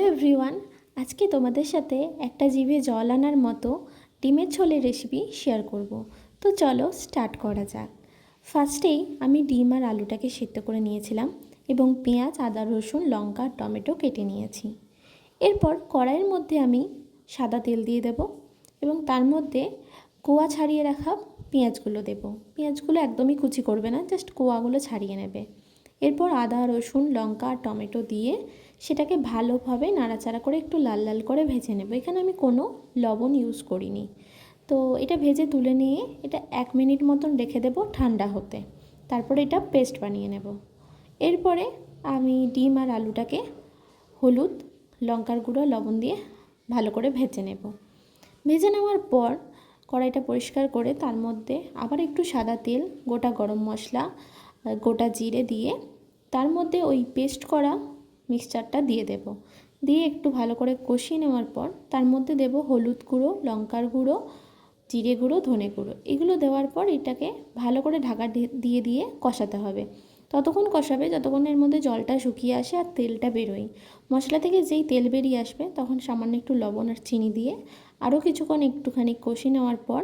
Everyone, আজকে তোমাদের সাথে একটা জিভে জল আনার মতো ডিমের ঝোলের রেসিপি শেয়ার করব। তো চলো স্টার্ট করা যাক। ফার্স্টেই আমি ডিম আর আলুটাকে সেদ্ধ করে নিয়েছিলাম এবং পেঁয়াজ, আদা, রসুন, লঙ্কা, টমেটো কেটে নিয়েছি। এরপর কড়াইয়ের মধ্যে আমি সাদা তেল দিয়ে দেব এবং তার মধ্যে কোয়া ছাড়িয়ে রাখা পেঁয়াজগুলো দেব। পেঁয়াজগুলো একদমই কুচি করবে না, জাস্ট কোয়াগুলো ছাড়িয়ে নেবে। এরপর আদা, রসুন, লঙ্কা আর টমেটো দিয়ে সেটাকে ভালোভাবে নাড়াচাড়া করে একটু লাল লাল করে ভেজে নেব। এখানে আমি কোনো লবণ ইউজ করিনি। তো এটা ভেজে তুলে নিয়ে এটা 1 মিনিট মতন রেখে দেব ঠান্ডা হতে। তারপরে এটা পেস্ট বানিয়ে নেব। এরপরে আমি ডিম আর আলুটাকে হলুদ, লঙ্কার গুঁড়ো, লবণ দিয়ে ভালো করে ভেজে নেব। ভেজে নেওয়ার পর কড়াইটা পরিষ্কার করে তার মধ্যে আবার একটু সাদা তেল, গোটা গরম মশলা, গোটা জিরে দিয়ে তার মধ্যে ওই পেস্ট করা মিক্সচারটা দিয়ে দেব। দিয়ে একটু ভালো করে কষিয়ে নেওয়ার পর তার মধ্যে দেব হলুদ গুঁড়ো, লঙ্কার গুঁড়ো, জিরে গুঁড়ো, ধনে গুঁড়ো। এগুলো দেওয়ার পর এটাকে ভালো করে ঢাকা দিয়ে দিয়ে কষাতে হবে। ততক্ষণ কষাবে যতক্ষণ এর মধ্যে জলটা শুকিয়ে আসে আর তেলটা বেরোয়। মশলা থেকে যেই তেল বেরিয়ে আসবে তখন সামান্য একটু লবণ আর চিনি দিয়ে আরও কিছুক্ষণ একটুখানি কষিয়ে নেওয়ার পর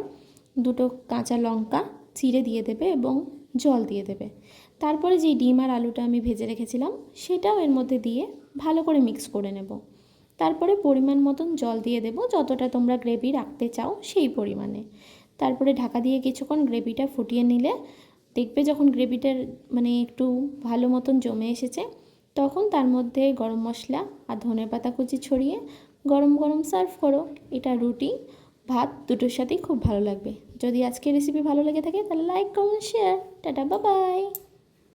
দুটো কাঁচা লঙ্কা চিড়ে দিয়ে দেবে এবং জল দিয়ে দেবে। তারপরে যেই ডিম আর আলুটা আমি ভেজে রেখেছিলাম সেটাও এর মধ্যে দিয়ে ভালো করে মিক্স করে নেব। তারপরে পরিমাণ মতন জল দিয়ে দেব, যতটা তোমরা গ্রেভি রাখতে চাও সেই পরিমাণে। তারপরে ঢাকা দিয়ে কিছুক্ষণ গ্রেভিটা ফুটিয়ে নিলে দেখবে যখন গ্রেভিটার একটু ভালো মতন জমে এসেছে তখন তার মধ্যে গরম মশলা আর ধনেপাতা কুচি ছড়িয়ে গরম গরম সার্ভ করো। এটা রুটি, ভাত দুটোর সাথেই খুব ভালো লাগবে। যদি আজকের রেসিপি ভালো লেগে থাকে তাহলে like, comment, share. Tata, bye bye.